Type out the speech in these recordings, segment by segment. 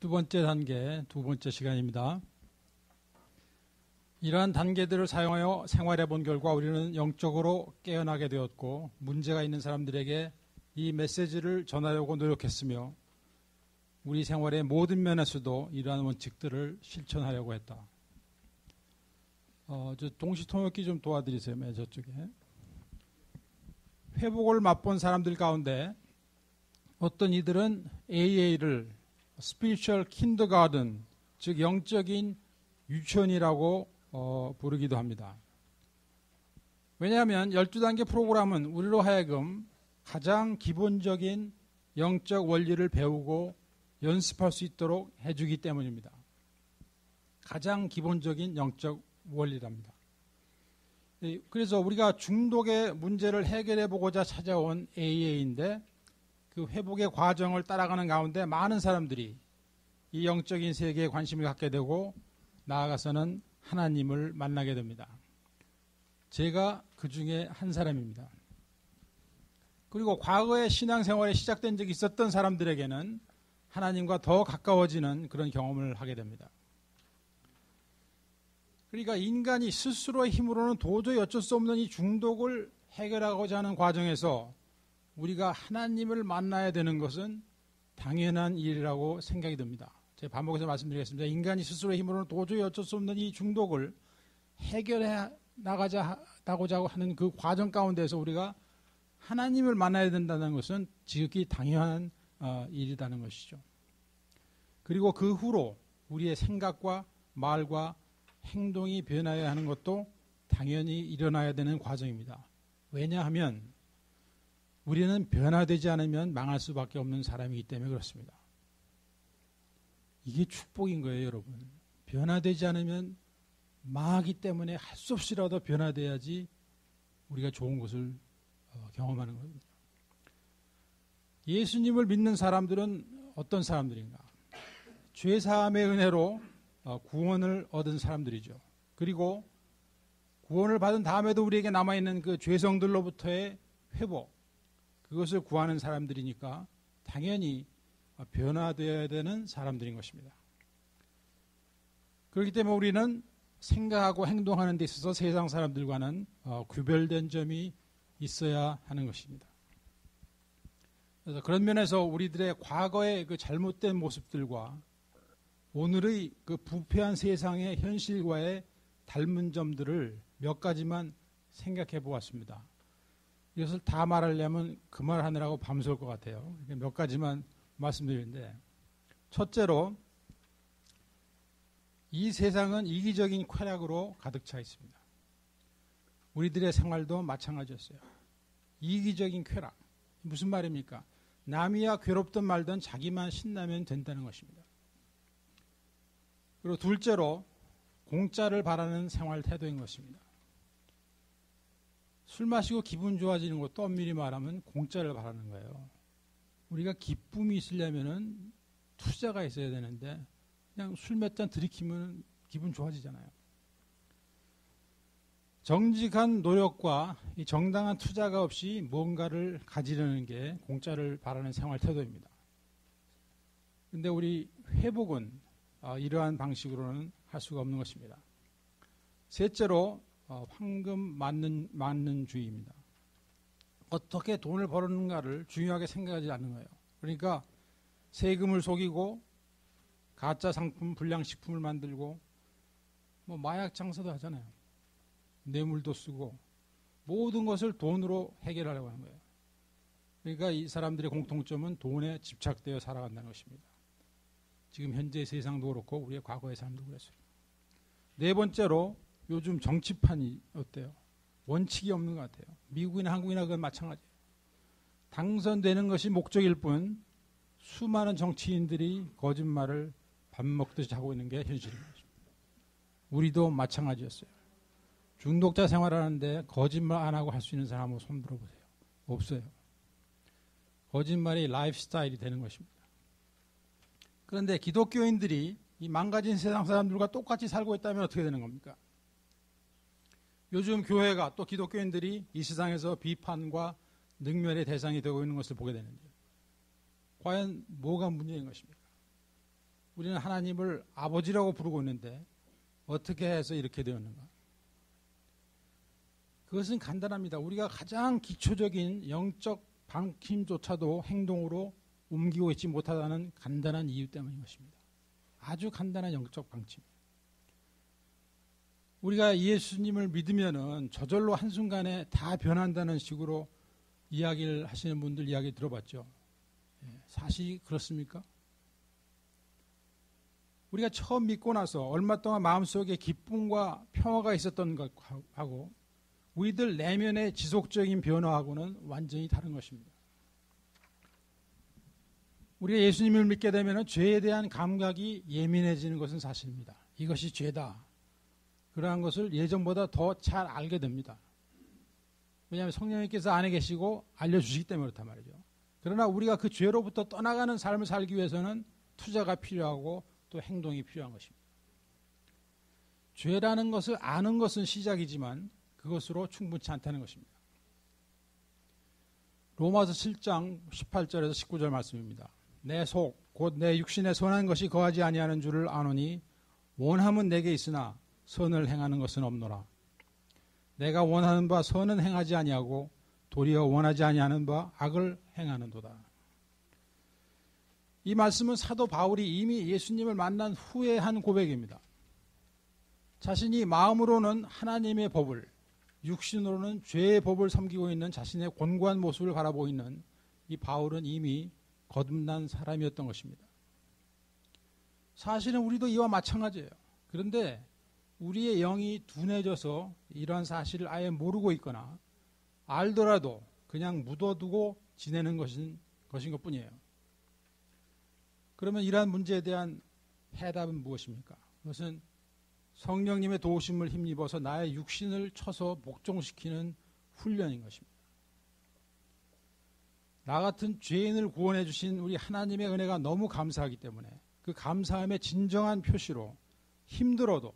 두 번째 단계, 두 번째 시간입니다. 이러한 단계들을 사용하여 생활해 본 결과 우리는 영적으로 깨어나게 되었고 문제가 있는 사람들에게 이 메시지를 전하려고 노력했으며 우리 생활의 모든 면에서도 이러한 원칙들을 실천하려고 했다. 저 동시통역기 좀 도와드리세요. 저쪽에. 회복을 맛본 사람들 가운데 어떤 이들은 AA를 Spiritual Kindergarten, 즉 영적인 유치원이라고 부르기도 합니다. 왜냐하면 12단계 프로그램은 우리로 하여금 가장 기본적인 영적 원리를 배우고 연습할 수 있도록 해주기 때문입니다. 가장 기본적인 영적 원리랍니다. 그래서 우리가 중독의 문제를 해결해 보고자 찾아온 AA인데 그 회복의 과정을 따라가는 가운데 많은 사람들이 이 영적인 세계에 관심을 갖게 되고 나아가서는 하나님을 만나게 됩니다. 제가 그 중에 한 사람입니다. 그리고 과거에 신앙생활에 시작된 적이 있었던 사람들에게는 하나님과 더 가까워지는 그런 경험을 하게 됩니다. 그러니까 인간이 스스로의 힘으로는 도저히 어쩔 수 없는 이 중독을 해결하고자 하는 과정에서 우리가 하나님을 만나야 되는 것은 당연한 일이라고 생각이 듭니다. 제가 반복해서 말씀드리겠습니다. 인간이 스스로의 힘으로는 도저히 어쩔 수 없는 이 중독을 해결해 나가고자 하는 그 과정 가운데서 우리가 하나님을 만나야 된다는 것은 지극히 당연한 일이라는 것이죠. 그리고 그 후로 우리의 생각과 말과 행동이 변화해야 하는 것도 당연히 일어나야 되는 과정입니다. 왜냐하면 우리는 변화되지 않으면 망할 수밖에 없는 사람이기 때문에 그렇습니다. 이게 축복인 거예요, 여러분. 변화되지 않으면 망하기 때문에 할 수 없이라도 변화돼야지 우리가 좋은 것을 경험하는 겁니다. 예수님을 믿는 사람들은 어떤 사람들인가? 죄사함의 은혜로 구원을 얻은 사람들이죠. 그리고 구원을 받은 다음에도 우리에게 남아있는 그 죄성들로부터의 회복, 그것을 구하는 사람들이니까 당연히 변화되어야 되는 사람들인 것입니다. 그렇기 때문에 우리는 생각하고 행동하는 데 있어서 세상 사람들과는 구별된 점이 있어야 하는 것입니다. 그래서 그런 면에서 우리들의 과거의 그 잘못된 모습들과 오늘의 그 부패한 세상의 현실과의 닮은 점들을 몇 가지만 생각해 보았습니다. 이것을 다 말하려면 그 말 하느라고 밤새울 것 같아요. 몇 가지만 말씀드리는데, 첫째로 이 세상은 이기적인 쾌락으로 가득 차 있습니다. 우리들의 생활도 마찬가지였어요. 이기적인 쾌락. 무슨 말입니까? 남이야 괴롭든 말든 자기만 신나면 된다는 것입니다. 그리고 둘째로 공짜를 바라는 생활 태도인 것입니다. 술 마시고 기분 좋아지는 것도 엄밀히 말하면 공짜를 바라는 거예요. 우리가 기쁨이 있으려면은 투자가 있어야 되는데 그냥 술 몇 잔 들이키면 기분 좋아지잖아요. 정직한 노력과 이 정당한 투자가 없이 뭔가를 가지려는 게 공짜를 바라는 생활 태도입니다. 그런데 우리 회복은 이러한 방식으로는 할 수가 없는 것입니다. 셋째로 황금 맞는 주의입니다. 어떻게 돈을 벌었는가를 중요하게 생각하지 않는 거예요. 그러니까 세금을 속이고 가짜 상품, 불량식품을 만들고 마약 장사도 하잖아요. 뇌물도 쓰고 모든 것을 돈으로 해결하려고 하는 거예요. 그러니까 이 사람들의 공통점은 돈에 집착되어 살아간다는 것입니다. 지금 현재 세상도 그렇고 우리의 과거의 삶도 그랬어요. 네 번째로 요즘 정치판이 어때요? 원칙이 없는 것 같아요. 미국이나 한국이나 그건 마찬가지예요. 당선되는 것이 목적일 뿐 수많은 정치인들이 거짓말을 밥 먹듯이 하고 있는 게 현실입니다. 우리도 마찬가지였어요. 중독자 생활하는데 거짓말 안 하고 할 수 있는 사람 한번 손 들어보세요. 없어요. 거짓말이 라이프 스타일이 되는 것입니다. 그런데 기독교인들이 이 망가진 세상 사람들과 똑같이 살고 있다면 어떻게 되는 겁니까? 요즘 교회가 또 기독교인들이 이 세상에서 비판과 능멸의 대상이 되고 있는 것을 보게 되는데요. 과연 뭐가 문제인 것입니까? 우리는 하나님을 아버지라고 부르고 있는데 어떻게 해서 이렇게 되었는가? 그것은 간단합니다. 우리가 가장 기초적인 영적 방침조차도 행동으로 옮기고 있지 못하다는 간단한 이유 때문인 것입니다. 아주 간단한 영적 방침. 우리가 예수님을 믿으면은 저절로 한순간에 다 변한다는 식으로 이야기를 하시는 분들 이야기 들어봤죠. 사실이 그렇습니까? 우리가 처음 믿고 나서 얼마 동안 마음속에 기쁨과 평화가 있었던 것하고 우리들 내면의 지속적인 변화하고는 완전히 다른 것입니다. 우리가 예수님을 믿게 되면 죄에 대한 감각이 예민해지는 것은 사실입니다. 이것이 죄다. 그러한 것을 예전보다 더 잘 알게 됩니다. 왜냐하면 성령님께서 안에 계시고 알려주시기 때문에 그렇단 말이죠. 그러나 우리가 그 죄로부터 떠나가는 삶을 살기 위해서는 투자가 필요하고 또 행동이 필요한 것입니다. 죄라는 것을 아는 것은 시작이지만 그것으로 충분치 않다는 것입니다. 로마서 7장 18절에서 19절 말씀입니다. 내 속 곧 내 육신에 선한 것이 거하지 아니하는 줄을 아노니 원함은 내게 있으나 선을 행하는 것은 없노라. 내가 원하는 바 선은 행하지 아니하고 도리어 원하지 아니하는 바 악을 행하는도다. 이 말씀은 사도 바울이 이미 예수님을 만난 후에 한 고백입니다. 자신이 마음으로는 하나님의 법을, 육신으로는 죄의 법을 섬기고 있는 자신의 곤고한 모습을 바라보고 있는 이 바울은 이미 거듭난 사람이었던 것입니다. 사실은 우리도 이와 마찬가지예요. 그런데 우리의 영이 둔해져서 이러한 사실을 아예 모르고 있거나 알더라도 그냥 묻어두고 지내는 것인 것뿐이에요. 그러면 이러한 문제에 대한 해답은 무엇입니까? 그것은 성령님의 도우심을 힘입어서 나의 육신을 쳐서 복종시키는 훈련인 것입니다. 나 같은 죄인을 구원해 주신 우리 하나님의 은혜가 너무 감사하기 때문에 그 감사함의 진정한 표시로 힘들어도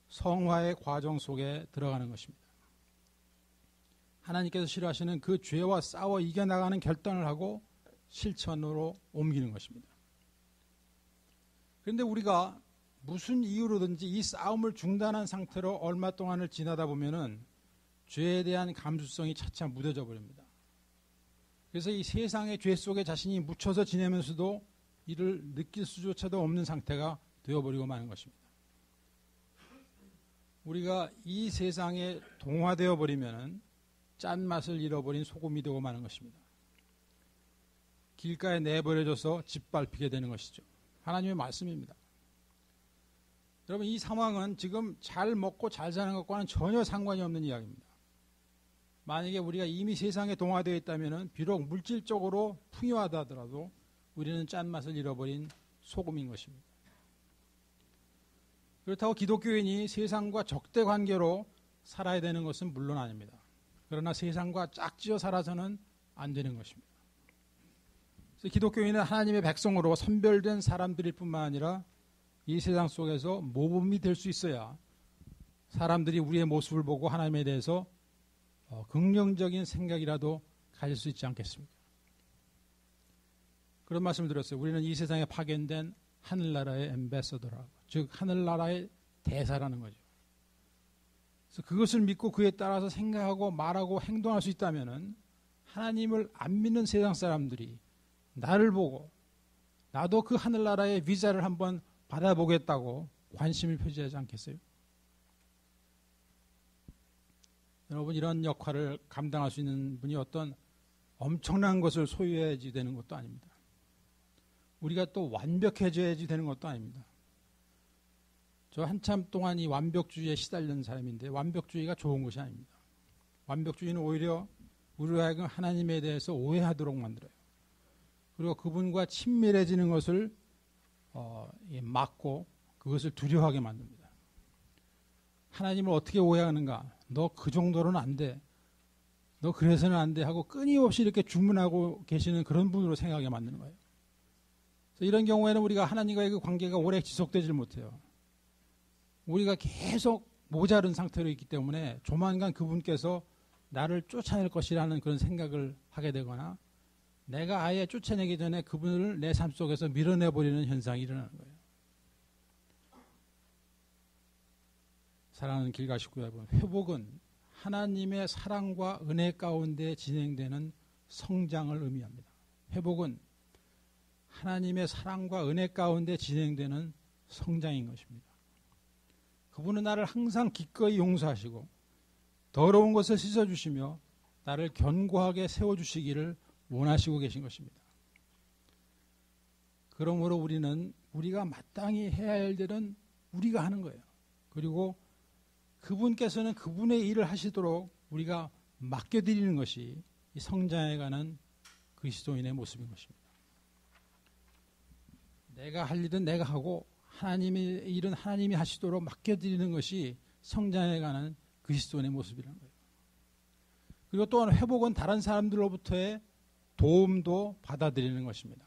성화의 과정 속에 들어가는 것입니다. 하나님께서 싫어하시는 그 죄와 싸워 이겨나가는 결단을 하고 실천으로 옮기는 것입니다. 그런데 우리가 무슨 이유로든지 이 싸움을 중단한 상태로 얼마 동안을 지나다 보면은 죄에 대한 감수성이 차차 무뎌져 버립니다. 그래서 이 세상의 죄 속에 자신이 묻혀서 지내면서도 이를 느낄 수조차도 없는 상태가 되어버리고 마는 것입니다. 우리가 이 세상에 동화되어 버리면은 짠맛을 잃어버린 소금이 되고 마는 것입니다. 길가에 내버려져서 짓밟히게 되는 것이죠. 하나님의 말씀입니다. 여러분, 이 상황은 지금 잘 먹고 잘 사는 것과는 전혀 상관이 없는 이야기입니다. 만약에 우리가 이미 세상에 동화되어 있다면 비록 물질적으로 풍요하다 하더라도 우리는 짠맛을 잃어버린 소금인 것입니다. 그렇다고 기독교인이 세상과 적대 관계로 살아야 되는 것은 물론 아닙니다. 그러나 세상과 짝지어 살아서는 안 되는 것입니다. 그래서 기독교인은 하나님의 백성으로 선별된 사람들일 뿐만 아니라 이 세상 속에서 모범이 될 수 있어야 사람들이 우리의 모습을 보고 하나님에 대해서 긍정적인 생각이라도 가질 수 있지 않겠습니까? 그런 말씀을 드렸어요. 우리는 이 세상에 파견된 하늘나라의 엠베서더라고, 즉 하늘나라의 대사라는 거죠. 그래서 그것을 믿고 그에 따라서 생각하고 말하고 행동할 수 있다면은 하나님을 안 믿는 세상 사람들이 나를 보고 나도 그 하늘나라의 비자를 한번 받아보겠다고 관심을 표시하지 않겠어요? 여러분, 이런 역할을 감당할 수 있는 분이 어떤 엄청난 것을 소유해야지 되는 것도 아닙니다. 우리가 또 완벽해져야지 되는 것도 아닙니다. 저 한참 동안 이 완벽주의에 시달리는 사람인데 완벽주의가 좋은 것이 아닙니다. 완벽주의는 오히려 우리로 하여금 하나님에 대해서 오해하도록 만들어요. 그리고 그분과 친밀해지는 것을 막고 그것을 두려워하게 만듭니다. 하나님을 어떻게 오해하는가? 너 그 정도로는 안 돼. 너 그래서는 안 돼 하고 끊임없이 이렇게 주문하고 계시는 그런 분으로 생각하게 만드는 거예요. 그래서 이런 경우에는 우리가 하나님과의 그 관계가 오래 지속되질 못해요. 우리가 계속 모자른 상태로 있기 때문에 조만간 그분께서 나를 쫓아낼 것이라는 그런 생각을 하게 되거나 내가 아예 쫓아내기 전에 그분을 내 삶 속에서 밀어내버리는 현상이 일어나는 거예요. 사랑하는 길가 식구 여러분, 회복은 하나님의 사랑과 은혜 가운데 진행되는 성장을 의미합니다. 회복은 하나님의 사랑과 은혜 가운데 진행되는 성장인 것입니다. 그분은 나를 항상 기꺼이 용서하시고 더러운 것을 씻어주시며 나를 견고하게 세워주시기를 원하시고 계신 것입니다. 그러므로 우리는 우리가 마땅히 해야 할 일은 우리가 하는 거예요. 그리고 그분께서는 그분의 일을 하시도록 우리가 맡겨드리는 것이 이 성장해가는 그리스도인의 모습인 것입니다. 내가 할 일은 내가 하고 하나님의 일은 하나님이 하시도록 맡겨드리는 것이 성장해가는 그리스도인의 모습이라는 거예요. 그리고 또한 회복은 다른 사람들로부터의 도움도 받아들이는 것입니다.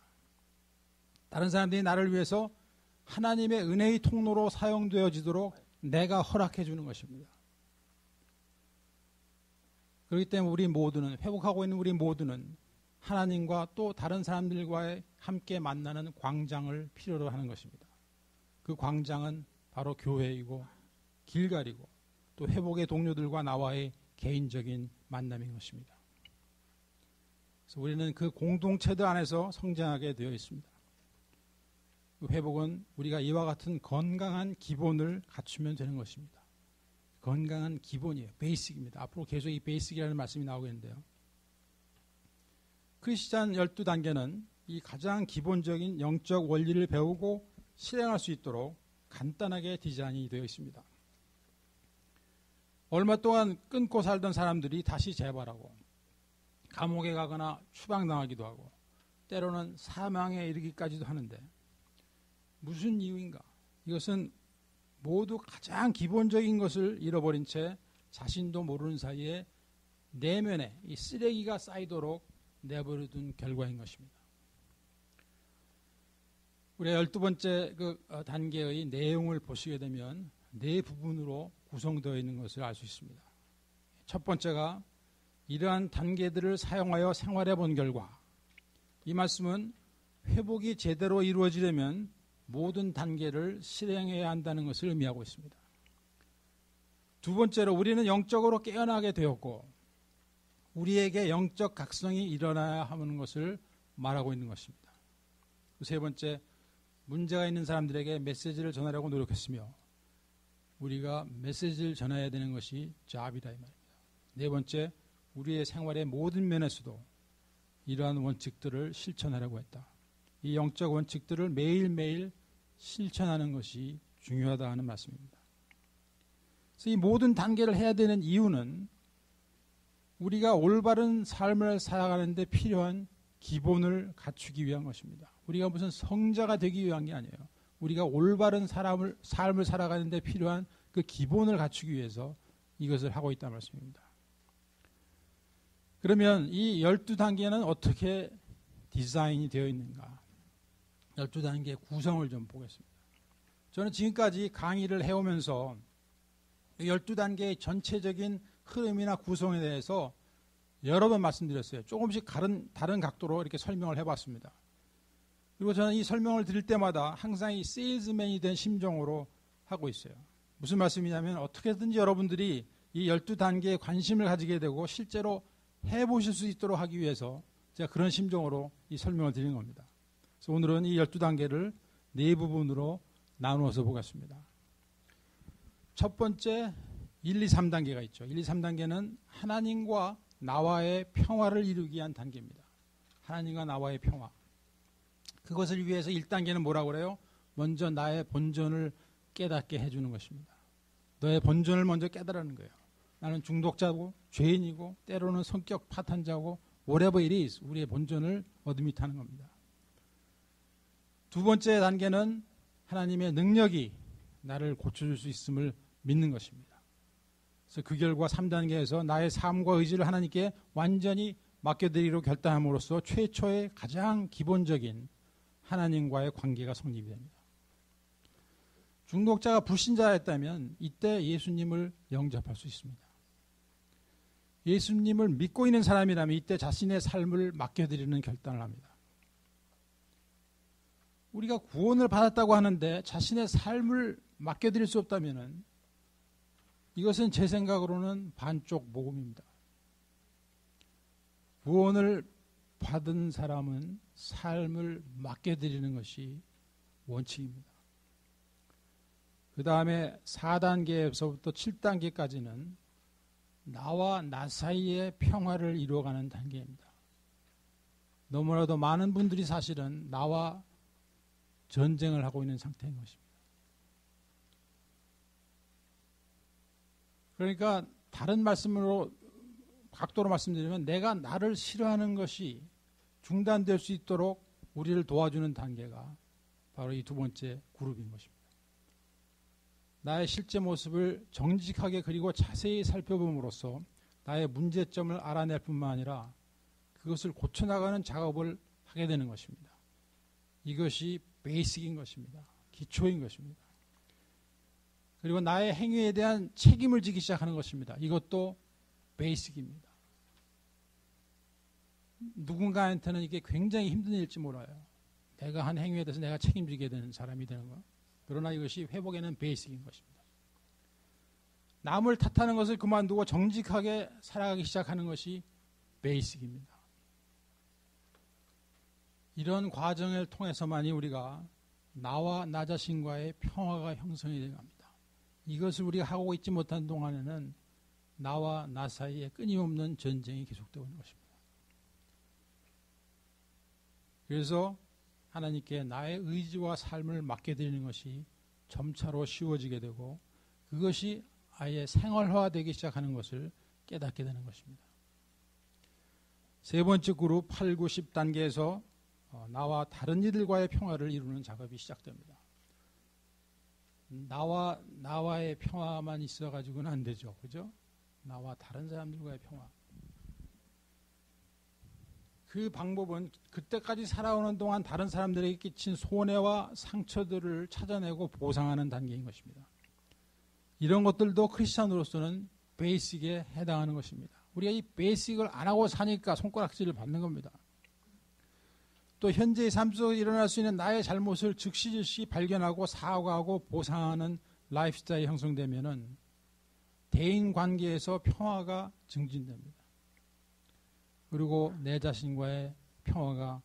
다른 사람들이 나를 위해서 하나님의 은혜의 통로로 사용되어지도록 내가 허락해 주는 것입니다. 그렇기 때문에 우리 모두는, 회복하고 있는 우리 모두는 하나님과 또 다른 사람들과의 함께 만나는 광장을 필요로 하는 것입니다. 그 광장은 바로 교회이고 길갈이고 또 회복의 동료들과 나와의 개인적인 만남인 것입니다. 그래서 우리는 그 공동체들 안에서 성장하게 되어 있습니다. 그 회복은 우리가 이와 같은 건강한 기본을 갖추면 되는 것입니다. 건강한 기본이에요. 베이식입니다. 앞으로 계속 이 베이식이라는 말씀이 나오겠는데요. 크리스찬 12단계는 이 가장 기본적인 영적 원리를 배우고 실행할 수 있도록 간단하게 디자인이 되어 있습니다. 얼마 동안 끊고 살던 사람들이 다시 재발하고 감옥에 가거나 추방당하기도 하고 때로는 사망에 이르기까지도 하는데 무슨 이유인가? 이것은 모두 가장 기본적인 것을 잃어버린 채 자신도 모르는 사이에 내면에 이 쓰레기가 쌓이도록 내버려둔 결과인 것입니다. 우리가 12번째 그 단계의 내용을 보시게 되면 네 부분으로 구성되어 있는 것을 알 수 있습니다. 첫 번째가 이러한 단계들을 사용하여 생활해 본 결과, 이 말씀은 회복이 제대로 이루어지려면 모든 단계를 실행해야 한다는 것을 의미하고 있습니다. 두 번째로 우리는 영적으로 깨어나게 되었고 우리에게 영적 각성이 일어나야 하는 것을 말하고 있는 것입니다. 세 번째, 문제가 있는 사람들에게 메시지를 전하려고 노력했으며 우리가 메시지를 전해야 되는 것이 잡이다 이 말입니다. 네 번째, 우리의 생활의 모든 면에서도 이러한 원칙들을 실천하려고 했다. 이 영적 원칙들을 매일매일 실천하는 것이 중요하다 하는 말씀입니다. 그래서 이 모든 단계를 해야 되는 이유는 우리가 올바른 삶을 살아가는 데 필요한 기본을 갖추기 위한 것입니다. 우리가 무슨 성자가 되기 위한 게 아니에요. 우리가 올바른 삶을 살아가는 데 필요한 그 기본을 갖추기 위해서 이것을 하고 있다는 말씀입니다. 그러면 이 12단계는 어떻게 디자인이 되어 있는가? 12단계의 구성을 좀 보겠습니다. 저는 지금까지 강의를 해오면서 12단계의 전체적인 흐름이나 구성에 대해서 여러 번 말씀드렸어요. 조금씩 다른 각도로 이렇게 설명을 해봤습니다. 그리고 저는 이 설명을 드릴 때마다 항상 이 세일즈맨이 된 심정으로 하고 있어요. 무슨 말씀이냐면 어떻게든지 여러분들이 이 12단계에 관심을 가지게 되고 실제로 해보실 수 있도록 하기 위해서 제가 그런 심정으로 이 설명을 드리는 겁니다. 그래서 오늘은 이 12단계를 네 부분으로 나누어서 보겠습니다. 첫 번째 1, 2, 3단계가 있죠. 1, 2, 3단계는 하나님과 나와의 평화를 이루기 위한 단계입니다. 하나님과 나와의 평화. 그것을 위해서 1단계는 뭐라고 그래요? 먼저 나의 본전을 깨닫게 해주는 것입니다. 너의 본전을 먼저 깨달으는 거예요. 나는 중독자고 죄인이고 때로는 성격 파탄자고 whatever it is, 우리의 본전을 어드밋하는 겁니다. 두 번째 단계는 하나님의 능력이 나를 고쳐줄 수 있음을 믿는 것입니다. 그래서 그 결과 3단계에서 나의 삶과 의지를 하나님께 완전히 맡겨드리기로 결단함으로써 최초의 가장 기본적인 하나님과의 관계가 성립이 됩니다. 중독자가 불신자였다면 이때 예수님을 영접할 수 있습니다. 예수님을 믿고 있는 사람이라면 이때 자신의 삶을 맡겨드리는 결단을 합니다. 우리가 구원을 받았다고 하는데 자신의 삶을 맡겨드릴 수 없다면 이것은 제 생각으로는 반쪽 모금입니다. 구원을 받은 사람은 삶을 맡겨드리는 것이 원칙입니다. 그 다음에 4단계에서부터 7단계까지는 나와 나 사이의 평화를 이루어가는 단계입니다. 너무나도 많은 분들이 사실은 나와 전쟁을 하고 있는 상태인 것입니다. 그러니까 다른 말씀으로 각도로 말씀드리면 내가 나를 싫어하는 것이 중단될 수 있도록 우리를 도와주는 단계가 바로 이 두 번째 그룹인 것입니다. 나의 실제 모습을 정직하게 그리고 자세히 살펴봄으로써 나의 문제점을 알아낼 뿐만 아니라 그것을 고쳐나가는 작업을 하게 되는 것입니다. 이것이 베이직인 것입니다. 기초인 것입니다. 그리고 나의 행위에 대한 책임을 지기 시작하는 것입니다. 이것도 베이직입니다. 누군가한테는 이게 굉장히 힘든 일일지 몰라요. 내가 한 행위에 대해서 내가 책임지게 되는 사람이 되는 것. 그러나 이것이 회복에는 베이직인 것입니다. 남을 탓하는 것을 그만두고 정직하게 살아가기 시작하는 것이 베이직입니다. 이런 과정을 통해서만이 우리가 나와 나 자신과의 평화가 형성이 되어 갑니다. 이것을 우리가 하고 있지 못한 동안에는 나와 나 사이에 끊임없는 전쟁이 계속되고 있는 것입니다. 그래서 하나님께 나의 의지와 삶을 맡겨드리는 것이 점차로 쉬워지게 되고 그것이 아예 생활화되기 시작하는 것을 깨닫게 되는 것입니다. 세 번째 그룹 8, 9, 10단계에서 나와 다른 이들과의 평화를 이루는 작업이 시작됩니다. 나와의 평화만 있어가지고는 안 되죠. 그죠? 나와 다른 사람들과의 평화. 그 방법은 그때까지 살아오는 동안 다른 사람들에게 끼친 손해와 상처들을 찾아내고 보상하는 단계인 것입니다. 이런 것들도 크리스찬으로서는 베이직에 해당하는 것입니다. 우리가 이 베이직을 안 하고 사니까 손가락질을 받는 겁니다. 또 현재의 삶 속에 일어날 수 있는 나의 잘못을 즉시 발견하고 사과하고 보상하는 라이프스타일이 형성되면은 대인 관계에서 평화가 증진됩니다. 그리고 내 자신과의 평화가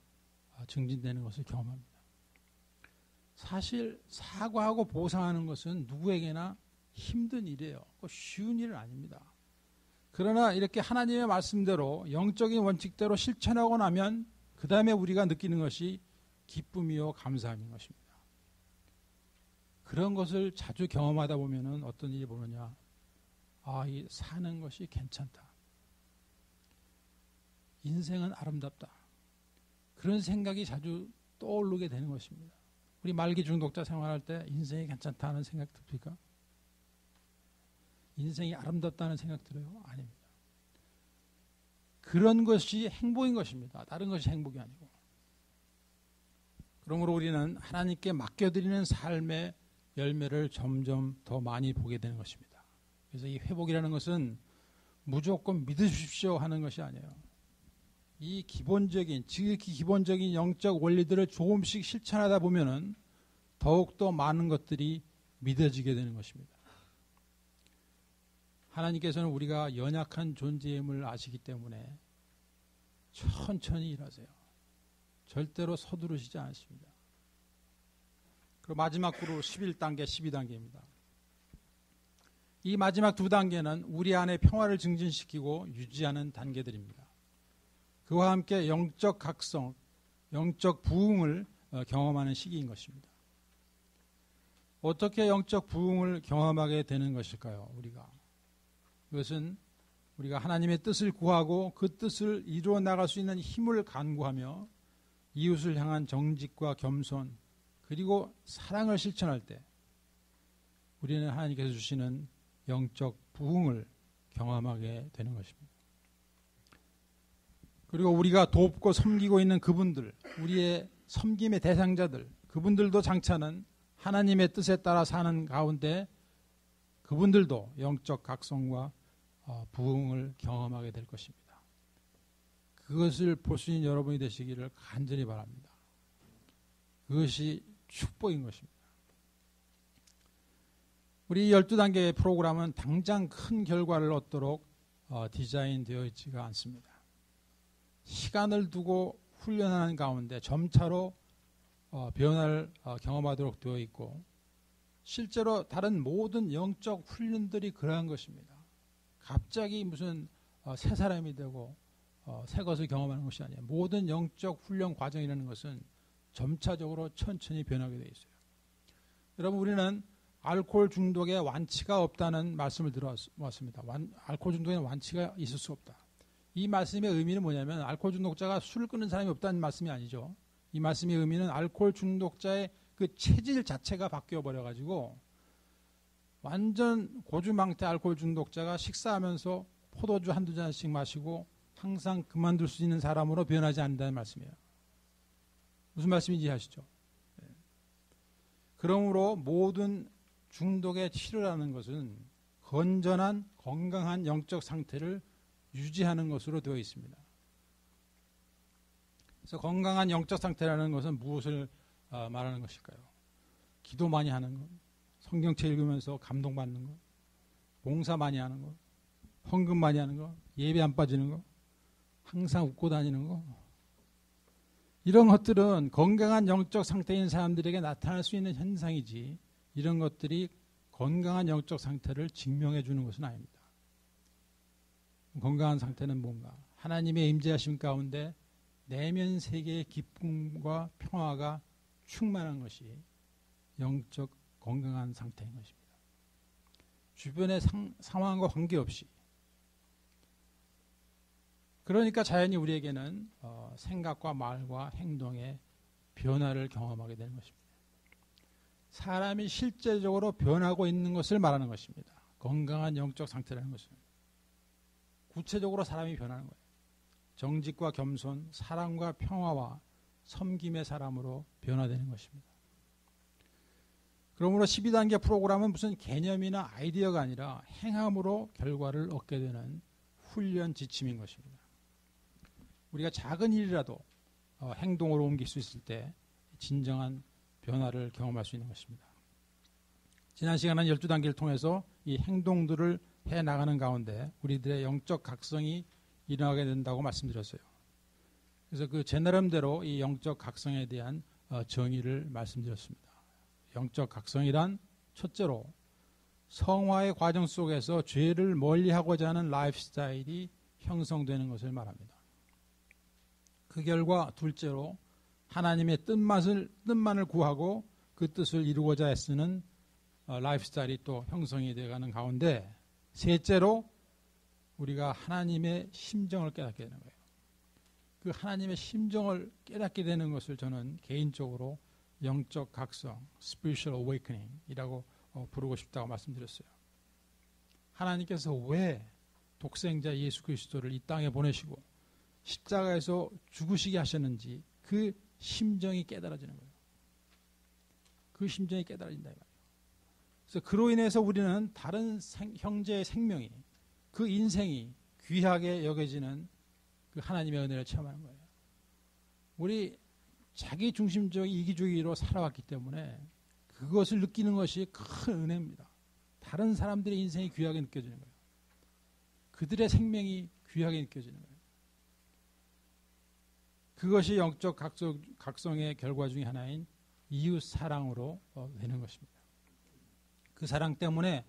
증진되는 것을 경험합니다. 사실 사과하고 보상하는 것은 누구에게나 힘든 일이에요. 쉬운 일은 아닙니다. 그러나 이렇게 하나님의 말씀대로 영적인 원칙대로 실천하고 나면 그 다음에 우리가 느끼는 것이 기쁨이요 감사함인 것입니다. 그런 것을 자주 경험하다 보면 어떤 일이 보느냐. 이 사는 것이 괜찮다. 인생은 아름답다. 그런 생각이 자주 떠오르게 되는 것입니다. 우리 말기 중독자 생활할 때 인생이 괜찮다는 생각 듭니까? 인생이 아름답다는 생각 들어요? 아닙니다. 그런 것이 행복인 것입니다. 다른 것이 행복이 아니고. 그러므로 우리는 하나님께 맡겨드리는 삶의 열매를 점점 더 많이 보게 되는 것입니다. 그래서 이 회복이라는 것은 무조건 믿으십시오 하는 것이 아니에요. 이 지극히 기본적인 영적 원리들을 조금씩 실천하다 보면은 더욱더 많은 것들이 믿어지게 되는 것입니다. 하나님께서는 우리가 연약한 존재임을 아시기 때문에 천천히 일하세요. 절대로 서두르시지 않습니다. 그리고 마지막 그룹 11단계, 12단계입니다. 이 마지막 두 단계는 우리 안에 평화를 증진시키고 유지하는 단계들입니다. 그와 함께 영적 각성, 영적 부흥을 경험하는 시기인 것입니다. 어떻게 영적 부흥을 경험하게 되는 것일까요? 그것은 우리가 하나님의 뜻을 구하고 그 뜻을 이루어 나갈 수 있는 힘을 간구하며 이웃을 향한 정직과 겸손 그리고 사랑을 실천할 때 우리는 하나님께서 주시는 영적 부흥을 경험하게 되는 것입니다. 그리고 우리가 돕고 섬기고 있는 그분들, 우리의 섬김의 대상자들, 그분들도 장차는 하나님의 뜻에 따라 사는 가운데 그분들도 영적 각성과 부흥을 경험하게 될 것입니다. 그것을 볼 수 있는 여러분이 되시기를 간절히 바랍니다. 그것이 축복인 것입니다. 우리 12단계 프로그램은 당장 큰 결과를 얻도록 디자인되어 있지가 않습니다. 시간을 두고 훈련하는 가운데 점차로 변화를 경험하도록 되어 있고, 실제로 다른 모든 영적 훈련들이 그러한 것입니다. 갑자기 무슨 새 사람이 되고 새 것을 경험하는 것이 아니에요. 모든 영적 훈련 과정이라는 것은 점차적으로 천천히 변하게 되어 있어요. 여러분, 우리는 알코올 중독에 완치가 없다는 말씀을 들어왔습니다. 알코올 중독에 완치가 있을 수 없다. 이 말씀의 의미는 뭐냐면, 알코올 중독자가 술을 끊는 사람이 없다는 말씀이 아니죠. 이 말씀의 의미는 알코올 중독자의 그 체질 자체가 바뀌어 버려가지고 완전 고주망태 알코올 중독자가 식사하면서 포도주 한두 잔씩 마시고 항상 그만둘 수 있는 사람으로 변하지 않는다는 말씀이에요. 무슨 말씀인지 이해하시죠? 그러므로 모든 중독의 치료라는 것은 건전한 건강한 영적 상태를 유지하는 것으로 되어 있습니다. 그래서 건강한 영적 상태라는 것은 무엇을 말하는 것일까요? 기도 많이 하는 것, 성경책 읽으면서 감동받는 것, 봉사 많이 하는 것, 헌금 많이 하는 것, 예배 안 빠지는 것, 항상 웃고 다니는 것, 이런 것들은 건강한 영적 상태인 사람들에게 나타날 수 있는 현상이지, 이런 것들이 건강한 영적 상태를 증명해 주는 것은 아닙니다. 건강한 상태는 뭔가? 하나님의 임재하심 가운데 내면 세계의 기쁨과 평화가 충만한 것이 영적 건강한 상태인 것입니다. 주변의 상황과 관계없이. 그러니까 자연히 우리에게는 생각과 말과 행동의 변화를 경험하게 되는 것입니다. 사람이 실제적으로 변하고 있는 것을 말하는 것입니다. 건강한 영적 상태라는 것은. 구체적으로 사람이 변하는 거예요. 정직과 겸손, 사랑과 평화와 섬김의 사람으로 변화되는 것입니다. 그러므로 12단계 프로그램은 무슨 개념이나 아이디어가 아니라 행함으로 결과를 얻게 되는 훈련 지침인 것입니다. 우리가 작은 일이라도 행동으로 옮길 수 있을 때 진정한 변화를 경험할 수 있는 것입니다. 지난 시간은 12단계를 통해서 이 행동들을 해나가는 가운데 우리들의 영적 각성이 일어나게 된다고 말씀드렸어요. 그래서 제 나름대로 이 영적 각성에 대한 정의를 말씀드렸습니다. 영적 각성이란 첫째로 성화의 과정 속에서 죄를 멀리하고자 하는 라이프 스타일이 형성되는 것을 말합니다. 그 결과 둘째로 하나님의 뜻만을 구하고 그 뜻을 이루고자 애쓰는 라이프 스타일이 또 형성이 되어가는 가운데, 셋째로 우리가 하나님의 심정을 깨닫게 되는 거예요. 그 하나님의 심정을 깨닫게 되는 것을 저는 개인적으로 영적 각성, spiritual awakening이라고 부르고 싶다고 말씀드렸어요. 하나님께서 왜 독생자 예수 그리스도를 이 땅에 보내시고 십자가에서 죽으시게 하셨는지 그 심정이 깨달아지는 거예요. 그 심정이 깨달아진다 이 말이에요. 그래서 그로 인해서 우리는 다른 형제의 생명이, 그 인생이 귀하게 여겨지는 그 하나님의 은혜를 체험하는 거예요. 우리 자기 중심적 이기주의로 살아왔기 때문에 그것을 느끼는 것이 큰 은혜입니다. 다른 사람들의 인생이 귀하게 느껴지는 거예요. 그들의 생명이 귀하게 느껴지는 거예요. 그것이 영적 각성의 결과 중에 하나인 이웃 사랑으로 되는 것입니다. 그 사랑 때문에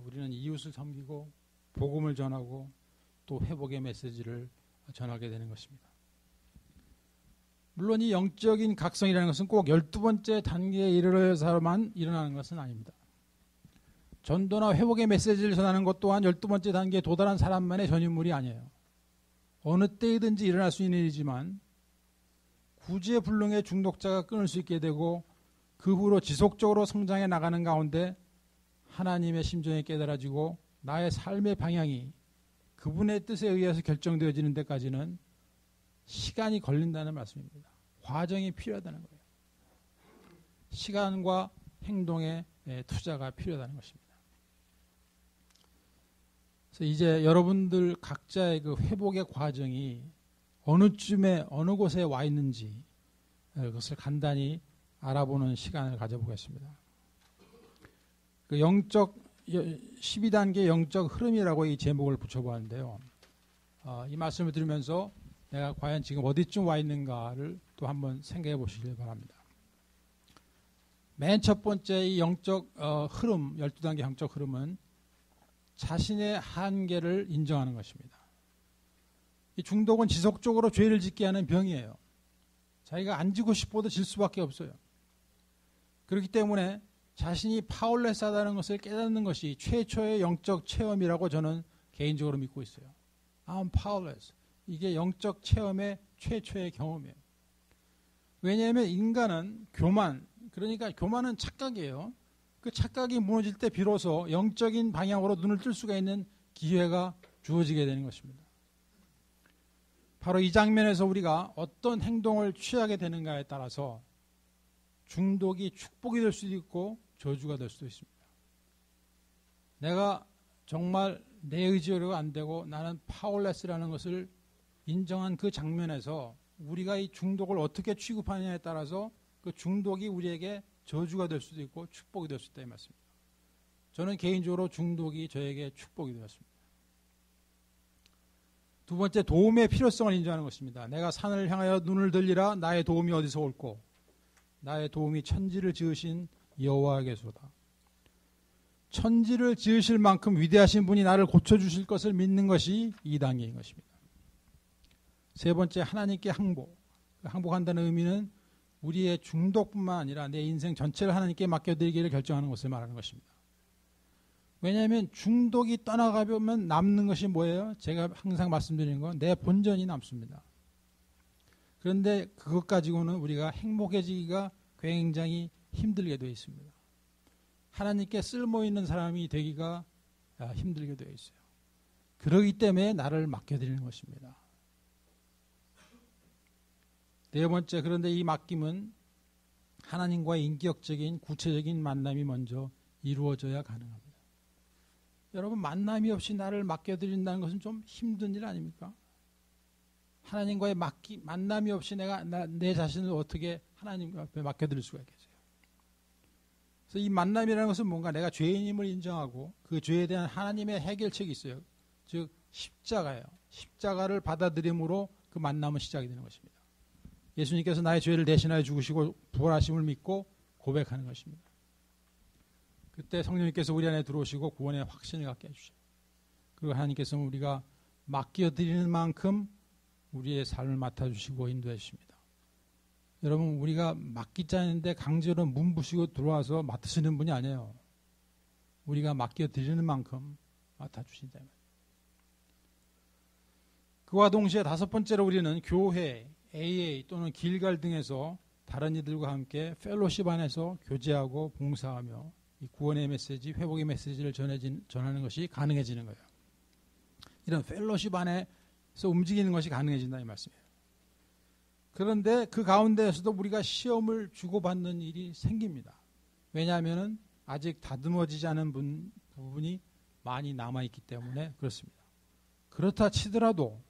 우리는 이웃을 섬기고 복음을 전하고 또 회복의 메시지를 전하게 되는 것입니다. 물론 이 영적인 각성이라는 것은 꼭 12번째 단계에 이르러서만 일어나는 것은 아닙니다. 전도나 회복의 메시지를 전하는 것 또한 12번째 단계에 도달한 사람만의 전유물이 아니에요. 어느 때이든지 일어날 수 있는 일이지만 구제불능의 중독자가 끊을 수 있게 되고 그 후로 지속적으로 성장해 나가는 가운데 하나님의 심정이 깨달아지고 나의 삶의 방향이 그분의 뜻에 의해서 결정되어지는 데까지는 시간이 걸린다는 말씀입니다. 과정이 필요하다는 거예요. 시간과 행동의 투자가 필요하다는 것입니다. 그래서 이제 여러분들 각자의 그 회복의 과정이 어느쯤에 어느 곳에 와 있는지 그것을 간단히 알아보는 시간을 가져보겠습니다. 그 영적 12단계 영적 흐름이라고 이 제목을 붙여보았는데요. 이 말씀을 들으면서 내가 과연 지금 어디쯤 와 있는가를 또 한번 생각해 보시길 바랍니다. 맨 첫 번째 이 영적 흐름, 12단계 영적 흐름은 자신의 한계를 인정하는 것입니다. 이 중독은 지속적으로 죄를 짓게 하는 병이에요. 자기가 안 지고 싶어도 질 수밖에 없어요. 그렇기 때문에 자신이 파울레스하다는 것을 깨닫는 것이 최초의 영적 체험이라고 저는 개인적으로 믿고 있어요. I'm powerless. 이게 영적 체험의 최초의 경험이에요. 왜냐하면 인간은 교만, 그러니까 교만은 착각이에요. 그 착각이 무너질 때 비로소 영적인 방향으로 눈을 뜰 수가 있는 기회가 주어지게 되는 것입니다. 바로 이 장면에서 우리가 어떤 행동을 취하게 되는가에 따라서 중독이 축복이 될 수도 있고 저주가 될 수도 있습니다. 내가 정말 내 의지로 안 되고 나는 파워레스라는 것을 인정한 그 장면에서 우리가 이 중독을 어떻게 취급하느냐에 따라서 그 중독이 우리에게 저주가 될 수도 있고 축복이 될 수 있다 이 말씀입니다. 저는 개인적으로 중독이 저에게 축복이 되었습니다. 두 번째, 도움의 필요성을 인정하는 것입니다. 내가 산을 향하여 눈을 들리라. 나의 도움이 어디서 올꼬? 나의 도움이 천지를 지으신 여호와께서다. 천지를 지으실 만큼 위대하신 분이 나를 고쳐주실 것을 믿는 것이 이 단계인 것입니다. 세 번째, 하나님께 항복. 항복한다는 의미는 우리의 중독뿐만 아니라 내 인생 전체를 하나님께 맡겨드리기를 결정하는 것을 말하는 것입니다. 왜냐하면 중독이 떠나가면 남는 것이 뭐예요? 제가 항상 말씀드리는 건 내 본전이 남습니다. 그런데 그것 가지고는 우리가 행복해지기가 굉장히 힘들게 되어 있습니다. 하나님께 쓸모있는 사람이 되기가 힘들게 되어 있어요. 그러기 때문에 나를 맡겨드리는 것입니다. 네 번째, 그런데 이 맡김은 하나님과의 인격적인 구체적인 만남이 먼저 이루어져야 가능합니다. 여러분, 만남이 없이 나를 맡겨드린다는 것은 좀 힘든 일 아닙니까? 하나님과의 만남이 없이 내가 내 자신을 어떻게 하나님 앞에 맡겨드릴 수가 있겠어요? 그래서 이 만남이라는 것은 뭔가 내가 죄인임을 인정하고 그 죄에 대한 하나님의 해결책이 있어요. 즉 십자가예요. 십자가를 받아들임으로 그 만남은 시작이 되는 것입니다. 예수님께서 나의 죄를 대신하여 죽으시고 부활하심을 믿고 고백하는 것입니다. 그때 성령님께서 우리 안에 들어오시고 구원의 확신을 갖게 해주셔요. 그리고 하나님께서는 우리가 맡겨드리는 만큼 우리의 삶을 맡아주시고 인도해 주십니다. 여러분, 우리가 맡기자는데 강제로 문부시고 들어와서 맡으시는 분이 아니에요. 우리가 맡겨드리는 만큼 맡아주신다. 그와 동시에 다섯 번째로 우리는 교회, AA 또는 길갈 등에서 다른 이들과 함께 펠로십 안에서 교제하고 봉사하며 이 구원의 메시지, 회복의 메시지를 전하는 것이 가능해지는 거예요. 이런 펠로십 안에서 움직이는 것이 가능해진다 이 말씀이에요. 그런데 그 가운데에서도 우리가 시험을 주고받는 일이 생깁니다. 왜냐하면 아직 다듬어지지 않은 부분이 많이 남아있기 때문에 그렇습니다. 그렇다 치더라도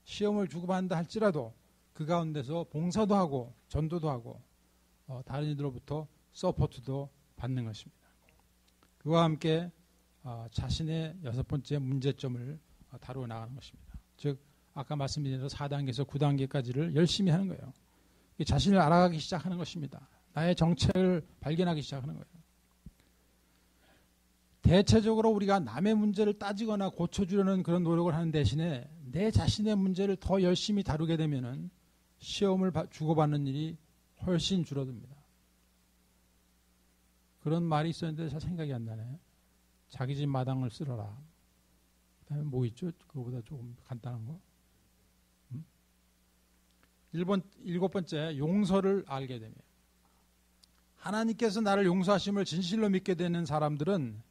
시험을 주고받는다 할지라도 그 가운데서 봉사도 하고 전도도 하고 다른 이들로부터 서포트도 받는 것입니다. 그와 함께 자신의 여섯 번째 문제점을 다루어 나가는 것입니다. 즉 아까 말씀드린 대로 4단계에서 9단계까지를 열심히 하는 거예요. 자신을 알아가기 시작하는 것입니다. 나의 정체를 발견하기 시작하는 거예요. 대체적으로 우리가 남의 문제를 따지거나 고쳐주려는 그런 노력을 하는 대신에 내 자신의 문제를 더 열심히 다루게 되면은 시험을 주고받는 일이 훨씬 줄어듭니다. 그런 말이 있었는데 잘 생각이 안 나네. 자기 집 마당을 쓸어라. 그다음에 뭐 있죠? 그거보다 조금 간단한 거. 일곱 번째, 용서를 알게 되며 하나님께서 나를 용서하심을 진실로 믿게 되는 사람들은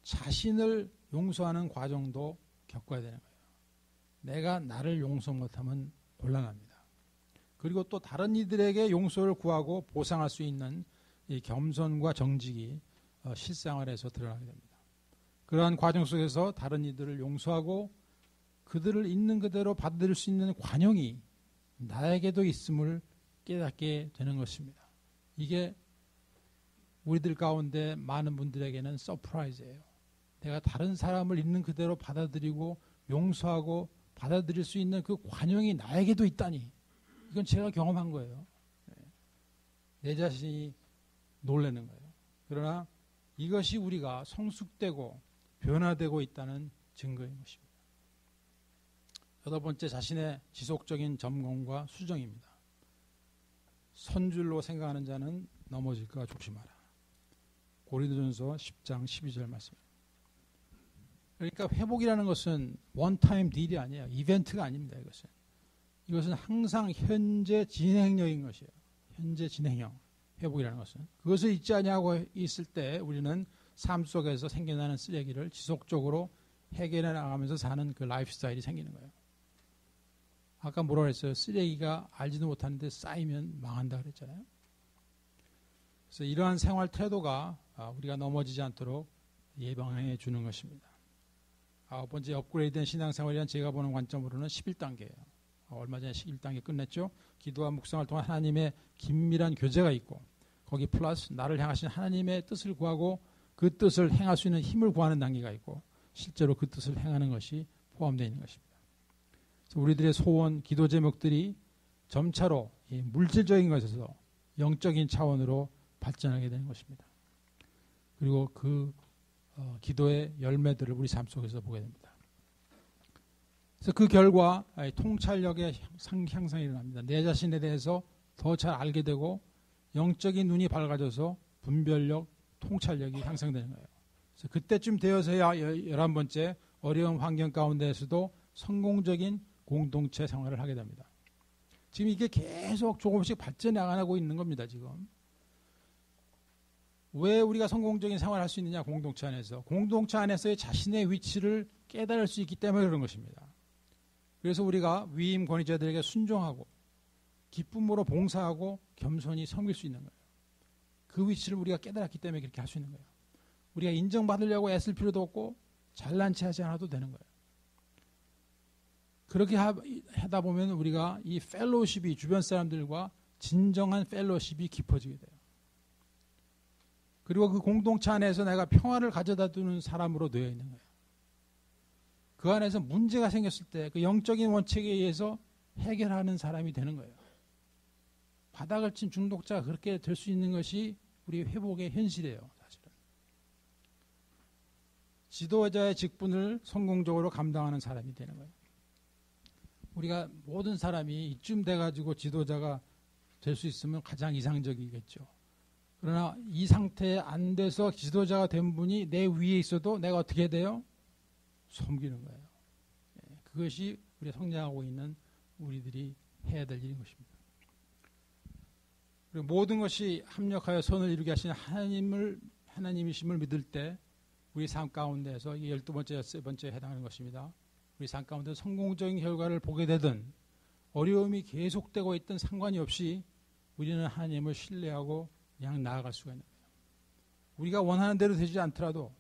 자신을 용서하는 과정도 겪어야 되는 거예요. 내가 나를 용서 못하면 곤란합니다. 그리고 또 다른 이들에게 용서를 구하고 보상할 수 있는 이 겸손과 정직이 실생활에서 드러나게 됩니다. 그러한 과정 속에서 다른 이들을 용서하고 그들을 있는 그대로 받아들일 수 있는 관용이 나에게도 있음을 깨닫게 되는 것입니다. 이게 우리들 가운데 많은 분들에게는 서프라이즈예요. 내가 다른 사람을 있는 그대로 받아들이고 용서하고 받아들일 수 있는 그 관용이 나에게도 있다니. 이건 제가 경험한 거예요. 내 자신이 놀라는 거예요. 그러나 이것이 우리가 성숙되고 변화되고 있다는 증거인 것입니다. 여덟 번째, 자신의 지속적인 점검과 수정입니다. 선줄로 생각하는 자는 넘어질까 조심하라. 고린도전서 10장 12절 말씀. 그러니까 회복이라는 것은 원타임 딜이 아니에요. 이벤트가 아닙니다. 이것은 항상 현재 진행형인 것이에요. 현재 진행형 회복이라는 것은. 그것을 잊지 아니하고 있을 때 우리는 삶 속에서 생겨나는 쓰레기를 지속적으로 해결해 나가면서 사는 그 라이프 스타일이 생기는 거예요. 아까 뭐라 그랬어요? 쓰레기가 알지도 못하는데 쌓이면 망한다 그랬잖아요. 그래서 이러한 생활 태도가 우리가 넘어지지 않도록 예방해 주는 것입니다. 아홉 번째, 업그레이드된 신앙생활이란 제가 보는 관점으로는 11단계예요. 얼마 전에 11단계 끝냈죠. 기도와 묵상을 통한 하나님의 긴밀한 교제가 있고 거기 플러스 나를 향하신 하나님의 뜻을 구하고 그 뜻을 행할 수 있는 힘을 구하는 단계가 있고 실제로 그 뜻을 행하는 것이 포함되어 있는 것입니다. 그래서 우리들의 소원, 기도 제목들이 점차로 이 물질적인 것에서 영적인 차원으로 발전하게 되는 것입니다. 그리고 그 기도의 열매들을 우리 삶 속에서 보게 됩니다. 그래서 그 결과 통찰력의 향상이 일어납니다. 내 자신에 대해서 더 잘 알게 되고 영적인 눈이 밝아져서 분별력, 통찰력이 향상되는 거예요. 그래서 그때쯤 되어서야 11번째, 어려운 환경 가운데에서도 성공적인 공동체 생활을 하게 됩니다. 지금 이게 계속 조금씩 발전해 나가고 있는 겁니다. 지금. 왜 우리가 성공적인 생활을 할 수 있느냐? 공동체 안에서. 공동체 안에서의 자신의 위치를 깨달을 수 있기 때문에 그런 것입니다. 그래서 우리가 위임 권위자들에게 순종하고 기쁨으로 봉사하고 겸손히 섬길 수 있는 거예요. 그 위치를 우리가 깨달았기 때문에 그렇게 할 수 있는 거예요. 우리가 인정받으려고 애쓸 필요도 없고 잘난 체 하지 않아도 되는 거예요. 그렇게 하다 보면 우리가 이 펠로우십이 주변 사람들과 진정한 펠로우십이 깊어지게 돼요. 그리고 그 공동체 안에서 내가 평화를 가져다 두는 사람으로 되어 있는 거예요. 그 안에서 문제가 생겼을 때 그 영적인 원칙에 의해서 해결하는 사람이 되는 거예요. 바닥을 친 중독자가 그렇게 될 수 있는 것이 우리 회복의 현실이에요. 사실은. 지도자의 직분을 성공적으로 감당하는 사람이 되는 거예요. 우리가 모든 사람이 이쯤 돼가지고 지도자가 될 수 있으면 가장 이상적이겠죠. 그러나 이 상태에 안 돼서 지도자가 된 분이 내 위에 있어도 내가 어떻게 돼요? 섬기는 거예요. 그것이 우리가 성장하고 있는 우리들이 해야 될 일인 것입니다. 그리고 모든 것이 합력하여 선을 이루게 하시는 하나님이심을 믿을 때 우리 삶 가운데에서 이 12번째, 13번째에 해당하는 것입니다. 우리 삶 가운데 성공적인 결과를 보게 되든 어려움이 계속되고 있든 상관이 없이 우리는 하나님을 신뢰하고 그냥 나아갈 수가 있는 거예요. 우리가 원하는 대로 되지 않더라도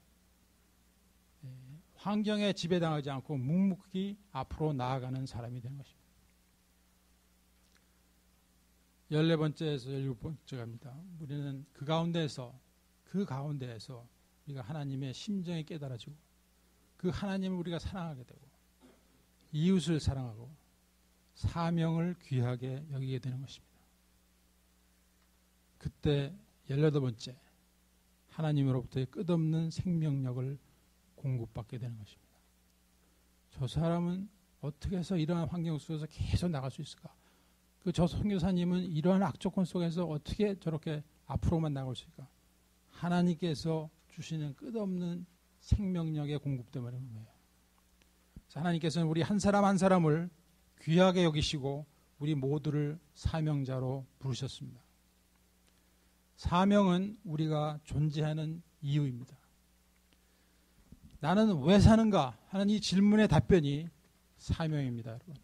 환경에 지배당하지 않고 묵묵히 앞으로 나아가는 사람이 되는 것입니다. 14번째에서 17번째 갑니다. 우리는 그 가운데에서 우리가 하나님의 심정이 깨달아지고 그 하나님을 우리가 사랑하게 되고 이웃을 사랑하고 사명을 귀하게 여기게 되는 것입니다. 그때 18번째, 하나님으로부터의 끝없는 생명력을 공급받게 되는 것입니다. 저 사람은 어떻게 해서 이러한 환경 속에서 계속 나갈 수 있을까? 저 선교사님은 이러한 악조건 속에서 어떻게 저렇게 앞으로만 나갈 수 있을까? 하나님께서 주시는 끝없는 생명력의 공급 때문에 그런 거예요. 하나님께서는 우리 한 사람 한 사람을 귀하게 여기시고 우리 모두를 사명자로 부르셨습니다. 사명은 우리가 존재하는 이유입니다. 나는 왜 사는가 하는 이 질문의 답변이 사명입니다, 여러분.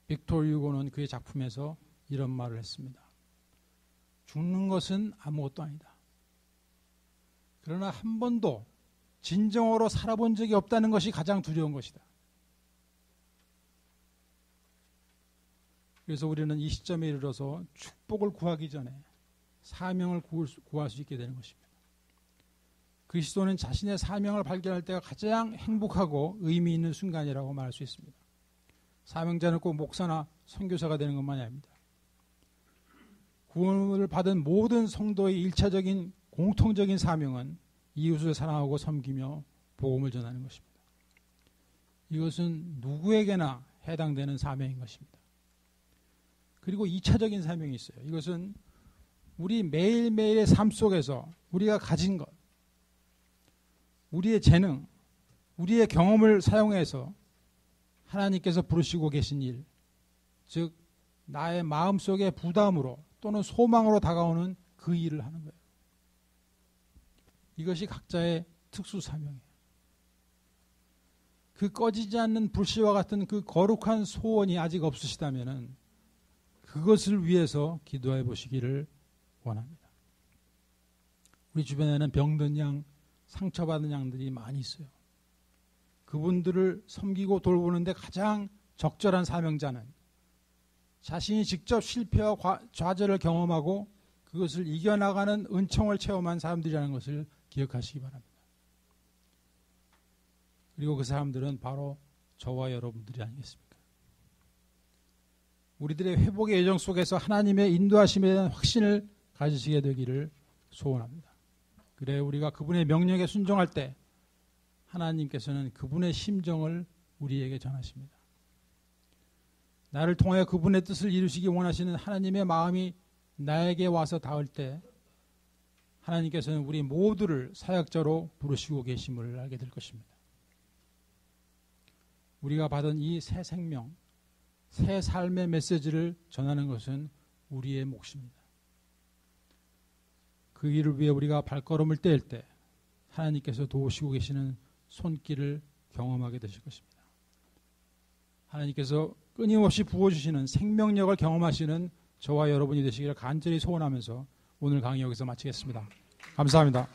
빅토르 휴고는 그의 작품에서 이런 말을 했습니다. 죽는 것은 아무것도 아니다. 그러나 한 번도 진정으로 살아본 적이 없다는 것이 가장 두려운 것이다. 그래서 우리는 이 시점에 이르러서 축복을 구하기 전에 사명을 구할 수 있게 되는 것입니다. 그리스도는 자신의 사명을 발견할 때가 가장 행복하고 의미 있는 순간이라고 말할 수 있습니다. 사명자는 꼭 목사나 선교사가 되는 것만이 아닙니다. 구원을 받은 모든 성도의 일차적인 공통적인 사명은 이웃을 사랑하고 섬기며 복음을 전하는 것입니다. 이것은 누구에게나 해당되는 사명인 것입니다. 그리고 2차적인 사명이 있어요. 이것은 우리 매일매일의 삶 속에서 우리가 가진 것, 우리의 재능, 우리의 경험을 사용해서 하나님께서 부르시고 계신 일, 즉 나의 마음속의 부담으로 또는 소망으로 다가오는 그 일을 하는 거예요. 이것이 각자의 특수 사명이에요. 그 꺼지지 않는 불씨와 같은 그 거룩한 소원이 아직 없으시다면 그것을 위해서 기도해 보시기를 원합니다. 우리 주변에는 병든 양, 상처받은 양들이 많이 있어요. 그분들을 섬기고 돌보는데 가장 적절한 사명자는 자신이 직접 실패와 좌절을 경험하고 그것을 이겨나가는 은총을 체험한 사람들이라는 것을 기억하시기 바랍니다. 그리고 그 사람들은 바로 저와 여러분들이 아니겠습니까? 우리들의 회복의 여정 속에서 하나님의 인도하심에 대한 확신을 가지시게 되기를 소원합니다. 그래 우리가 그분의 명령에 순종할 때 하나님께서는 그분의 심정을 우리에게 전하십니다. 나를 통하여 그분의 뜻을 이루시기 원하시는 하나님의 마음이 나에게 와서 닿을 때 하나님께서는 우리 모두를 사역자로 부르시고 계심을 알게 될 것입니다. 우리가 받은 이 새 생명, 새 삶의 메시지를 전하는 것은 우리의 몫입니다. 그 일을 위해 우리가 발걸음을 뗄 때 하나님께서 도우시고 계시는 손길을 경험하게 되실 것입니다. 하나님께서 끊임없이 부어주시는 생명력을 경험하시는 저와 여러분이 되시기를 간절히 소원하면서 오늘 강의 여기서 마치겠습니다. 감사합니다.